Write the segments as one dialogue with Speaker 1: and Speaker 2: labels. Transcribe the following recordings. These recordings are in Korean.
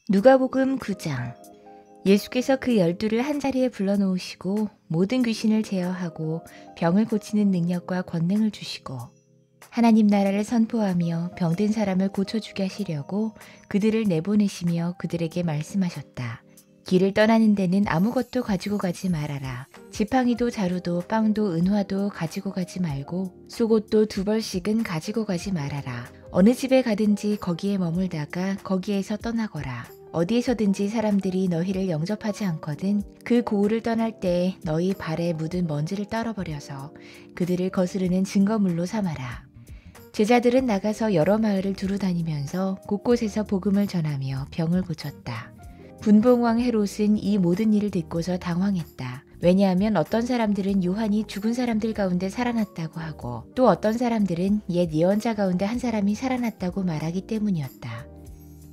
Speaker 1: 누가복음 9장. 예수께서 그 12를 한자리에 불러놓으시고 모든 귀신을 제어하고 병을 고치는 능력과 권능을 주시고 하나님 나라를 선포하며 병든 사람을 고쳐주게 하시려고 그들을 내보내시며 그들에게 말씀하셨다. 길을 떠나는 데는 아무것도 가지고 가지 말아라. 지팡이도 자루도 빵도 은화도 가지고 가지 말고 속옷도 2벌씩은 가지고 가지 말아라. 어느 집에 가든지 거기에 머물다가 거기에서 떠나거라. 어디에서든지 사람들이 너희를 영접하지 않거든 그 고을을 떠날 때에 너희 발에 묻은 먼지를 떨어버려서 그들을 거스르는 증거물로 삼아라. 제자들은 나가서 여러 마을을 두루 다니면서 곳곳에서 복음을 전하며 병을 고쳤다. 분봉왕 헤롯은 이 모든 일을 듣고서 당황했다. 왜냐하면 어떤 사람들은 요한이 죽은 사람들 가운데 살아났다고 하고 또 어떤 사람들은 옛 예언자 가운데 한 사람이 살아났다고 말하기 때문이었다.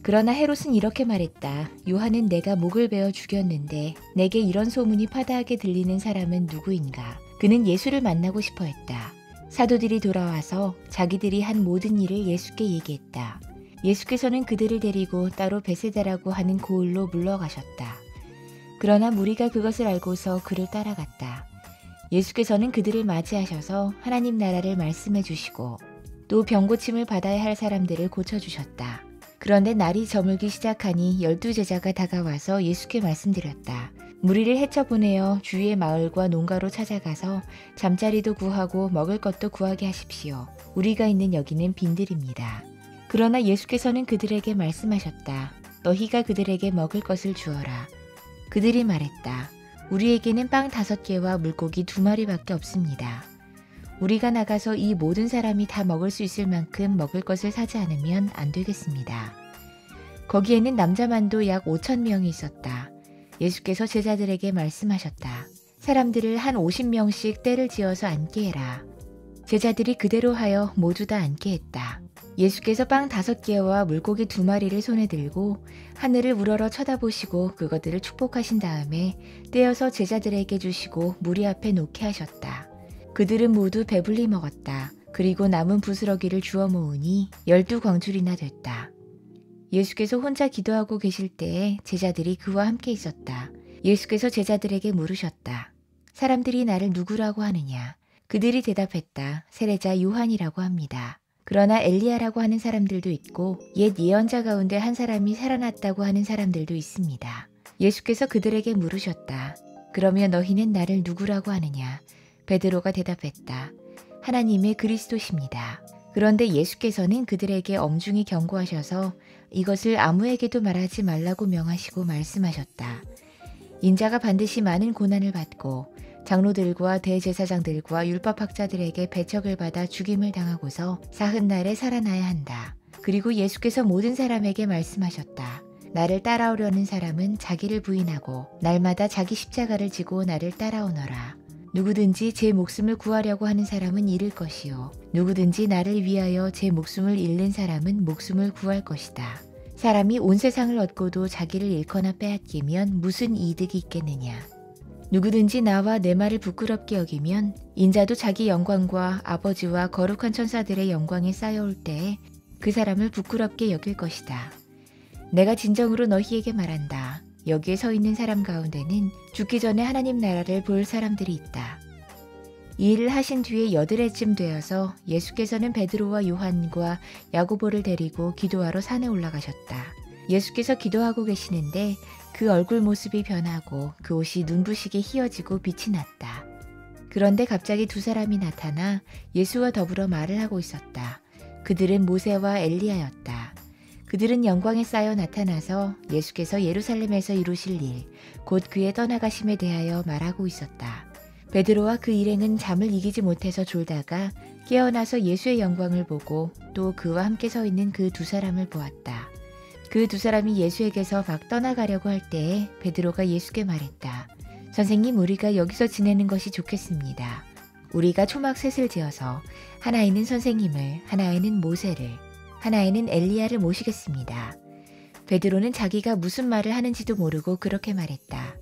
Speaker 1: 그러나 헤롯은 이렇게 말했다. 요한은 내가 목을 베어 죽였는데 내게 이런 소문이 파다하게 들리는 사람은 누구인가? 그는 예수를 만나고 싶어 했다. 사도들이 돌아와서 자기들이 한 모든 일을 예수께 얘기했다. 예수께서는 그들을 데리고 따로 베세다라고 하는 고을로 물러가셨다. 그러나 무리가 그것을 알고서 그를 따라갔다. 예수께서는 그들을 맞이하셔서 하나님 나라를 말씀해 주시고 또 병고침을 받아야 할 사람들을 고쳐주셨다. 그런데 날이 저물기 시작하니 12제자가 다가와서 예수께 말씀드렸다. 무리를 헤쳐보내어 주위의 마을과 농가로 찾아가서 잠자리도 구하고 먹을 것도 구하게 하십시오. 우리가 있는 여기는 빈들입니다. 그러나 예수께서는 그들에게 말씀하셨다. 너희가 그들에게 먹을 것을 주어라. 그들이 말했다. 우리에게는 빵 5개와 물고기 2마리밖에 없습니다. 우리가 나가서 이 모든 사람이 다 먹을 수 있을 만큼 먹을 것을 사지 않으면 안 되겠습니다. 거기에는 남자만도 약 5,000명이 있었다. 예수께서 제자들에게 말씀하셨다. 사람들을 한 50명씩 떼를 지어서 앉게 해라. 제자들이 그대로 하여 모두 다 앉게 했다. 예수께서 빵 5개와 물고기 2마리를 손에 들고 하늘을 우러러 쳐다보시고 그것들을 축복하신 다음에 떼어서 제자들에게 주시고 무리 앞에 놓게 하셨다. 그들은 모두 배불리 먹었다. 그리고 남은 부스러기를 주워 모으니 12광줄이나 됐다. 예수께서 혼자 기도하고 계실 때에 제자들이 그와 함께 있었다. 예수께서 제자들에게 물으셨다. 사람들이 나를 누구라고 하느냐? 그들이 대답했다. 세례자 요한이라고 합니다. 그러나 엘리야라고 하는 사람들도 있고 옛 예언자 가운데 한 사람이 살아났다고 하는 사람들도 있습니다. 예수께서 그들에게 물으셨다. 그러면 너희는 나를 누구라고 하느냐? 베드로가 대답했다. 하나님의 그리스도십니다. 그런데 예수께서는 그들에게 엄중히 경고하셔서 이것을 아무에게도 말하지 말라고 명하시고 말씀하셨다. 인자가 반드시 많은 고난을 받고 장로들과 대제사장들과 율법학자들에게 배척을 받아 죽임을 당하고서 사흘날에 살아나야 한다. 그리고 예수께서 모든 사람에게 말씀하셨다. 나를 따라오려는 사람은 자기를 부인하고 날마다 자기 십자가를 지고 나를 따라오너라. 누구든지 제 목숨을 구하려고 하는 사람은 잃을 것이요. 누구든지 나를 위하여 제 목숨을 잃는 사람은 목숨을 구할 것이다. 사람이 온 세상을 얻고도 자기를 잃거나 빼앗기면 무슨 이득이 있겠느냐. 누구든지 나와 내 말을 부끄럽게 여기면 인자도 자기 영광과 아버지와 거룩한 천사들의 영광에 쌓여올 때에 그 사람을 부끄럽게 여길 것이다. 내가 진정으로 너희에게 말한다. 여기에 서 있는 사람 가운데는 죽기 전에 하나님 나라를 볼 사람들이 있다. 이 일을 하신 뒤에 8해쯤 되어서 예수께서는 베드로와 요한과 야고보를 데리고 기도하러 산에 올라가셨다. 예수께서 기도하고 계시는데 그 얼굴 모습이 변하고 그 옷이 눈부시게 휘어지고 빛이 났다. 그런데 갑자기 2사람이 나타나 예수와 더불어 말을 하고 있었다. 그들은 모세와 엘리야였다. 그들은 영광에 쌓여 나타나서 예수께서 예루살렘에서 이루실 일, 곧 그의 떠나가심에 대하여 말하고 있었다. 베드로와 그 일행은 잠을 이기지 못해서 졸다가 깨어나서 예수의 영광을 보고 또 그와 함께 서 있는 그 2사람을 보았다. 그 2사람이 예수에게서 막 떠나가려고 할 때에 베드로가 예수께 말했다. 선생님, 우리가 여기서 지내는 것이 좋겠습니다. 우리가 초막셋을 지어서 하나에는 선생님을, 하나에는 모세를, 하나에는 엘리야를 모시겠습니다. 베드로는 자기가 무슨 말을 하는지도 모르고 그렇게 말했다.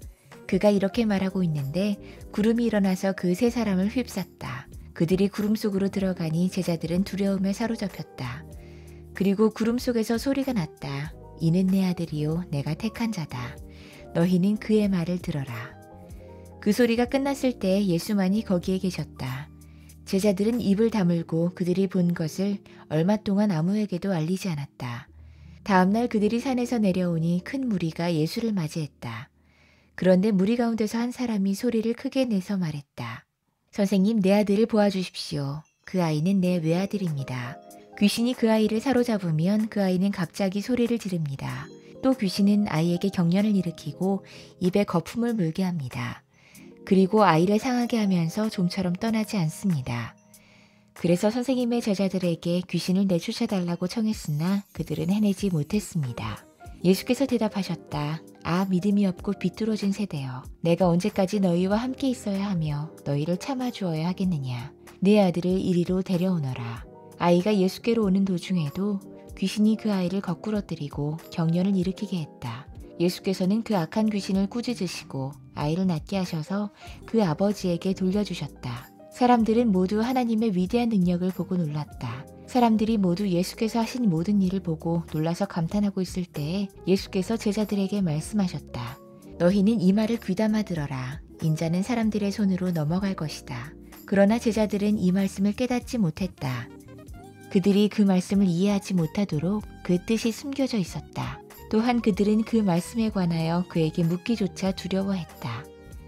Speaker 1: 그가 이렇게 말하고 있는데 구름이 일어나서 그 3사람을 휩쌌다. 그들이 구름 속으로 들어가니 제자들은 두려움에 사로잡혔다. 그리고 구름 속에서 소리가 났다. 이는 내 아들이요 내가 택한 자다. 너희는 그의 말을 들어라. 그 소리가 끝났을 때 예수만이 거기에 계셨다. 제자들은 입을 다물고 그들이 본 것을 얼마 동안 아무에게도 알리지 않았다. 다음날 그들이 산에서 내려오니 큰 무리가 예수를 맞이했다. 그런데 무리 가운데서 한 사람이 소리를 크게 내서 말했다. 선생님, 내 아들을 보아주십시오. 그 아이는 내 외아들입니다. 귀신이 그 아이를 사로잡으면 그 아이는 갑자기 소리를 지릅니다. 또 귀신은 아이에게 경련을 일으키고 입에 거품을 물게 합니다. 그리고 아이를 상하게 하면서 좀처럼 떠나지 않습니다. 그래서 선생님의 제자들에게 귀신을 내쫓아달라고 청했으나 그들은 해내지 못했습니다. 예수께서 대답하셨다. 아, 믿음이 없고 비뚤어진 세대여. 내가 언제까지 너희와 함께 있어야 하며 너희를 참아주어야 하겠느냐. 내 아들을 이리로 데려오너라. 아이가 예수께로 오는 도중에도 귀신이 그 아이를 거꾸러뜨리고 경련을 일으키게 했다. 예수께서는 그 악한 귀신을 꾸짖으시고 아이를 낫게 하셔서 그 아버지에게 돌려주셨다. 사람들은 모두 하나님의 위대한 능력을 보고 놀랐다. 사람들이 모두 예수께서 하신 모든 일을 보고 놀라서 감탄하고 있을 때에 예수께서 제자들에게 말씀하셨다. 너희는 이 말을 귀담아 들어라. 인자는 사람들의 손으로 넘어갈 것이다. 그러나 제자들은 이 말씀을 깨닫지 못했다. 그들이 그 말씀을 이해하지 못하도록 그 뜻이 숨겨져 있었다. 또한 그들은 그 말씀에 관하여 그에게 묻기조차 두려워했다.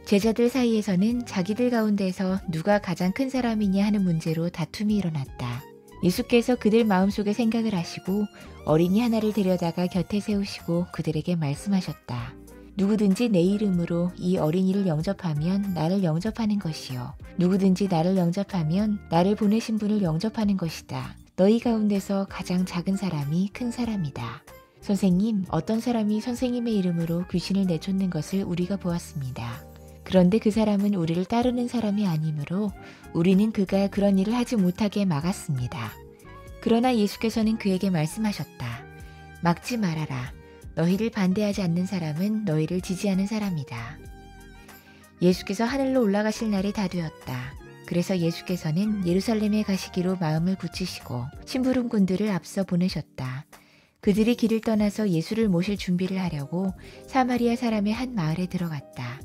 Speaker 1: 제자들 사이에서는 자기들 가운데서 누가 가장 큰 사람이냐 하는 문제로 다툼이 일어났다. 예수께서 그들 마음속에 생각을 하시고 어린이 하나를 데려다가 곁에 세우시고 그들에게 말씀하셨다. 누구든지 내 이름으로 이 어린이를 영접하면 나를 영접하는 것이요. 누구든지 나를 영접하면 나를 보내신 분을 영접하는 것이다. 너희 가운데서 가장 작은 사람이 큰 사람이다. 선생님, 어떤 사람이 선생님의 이름으로 귀신을 내쫓는 것을 우리가 보았습니다. 그런데 그 사람은 우리를 따르는 사람이 아니므로 우리는 그가 그런 일을 하지 못하게 막았습니다. 그러나 예수께서는 그에게 말씀하셨다. 막지 말아라. 너희를 반대하지 않는 사람은 너희를 지지하는 사람이다. 예수께서 하늘로 올라가실 날이 다 되었다. 그래서 예수께서는 예루살렘에 가시기로 마음을 굳히시고 심부름꾼들을 앞서 보내셨다. 그들이 길을 떠나서 예수를 모실 준비를 하려고 사마리아 사람의 한 마을에 들어갔다.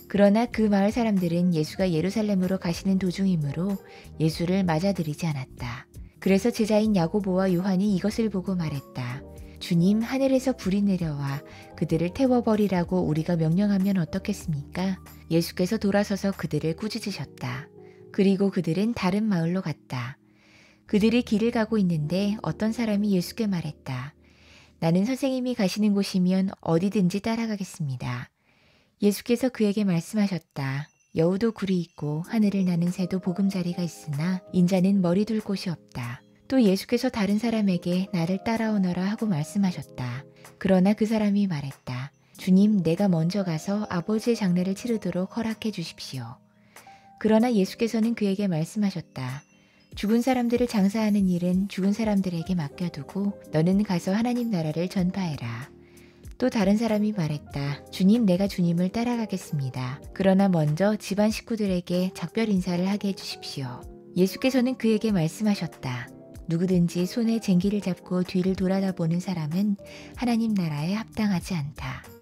Speaker 1: 그러나 그 마을 사람들은 예수가 예루살렘으로 가시는 도중이므로 예수를 맞아들이지 않았다. 그래서 제자인 야고보와 요한이 이것을 보고 말했다. 주님, 하늘에서 불이 내려와 그들을 태워버리라고 우리가 명령하면 어떻겠습니까? 예수께서 돌아서서 그들을 꾸짖으셨다. 그리고 그들은 다른 마을로 갔다. 그들이 길을 가고 있는데 어떤 사람이 예수께 말했다. 나는 선생님이 가시는 곳이면 어디든지 따라가겠습니다. 예수께서 그에게 말씀하셨다. 여우도 굴이 있고 하늘을 나는 새도 보금자리가 있으나 인자는 머리 둘 곳이 없다. 또 예수께서 다른 사람에게 나를 따라오너라 하고 말씀하셨다. 그러나 그 사람이 말했다. 주님, 내가 먼저 가서 아버지의 장례를 치르도록 허락해 주십시오. 그러나 예수께서는 그에게 말씀하셨다. 죽은 사람들을 장사하는 일은 죽은 사람들에게 맡겨두고 너는 가서 하나님 나라를 전파해라. 또 다른 사람이 말했다. 주님, 내가 주님을 따라가겠습니다. 그러나 먼저 집안 식구들에게 작별 인사를 하게 해주십시오. 예수께서는 그에게 말씀하셨다. 누구든지 손에 쟁기를 잡고 뒤를 돌아다보는 사람은 하나님 나라에 합당하지 않다.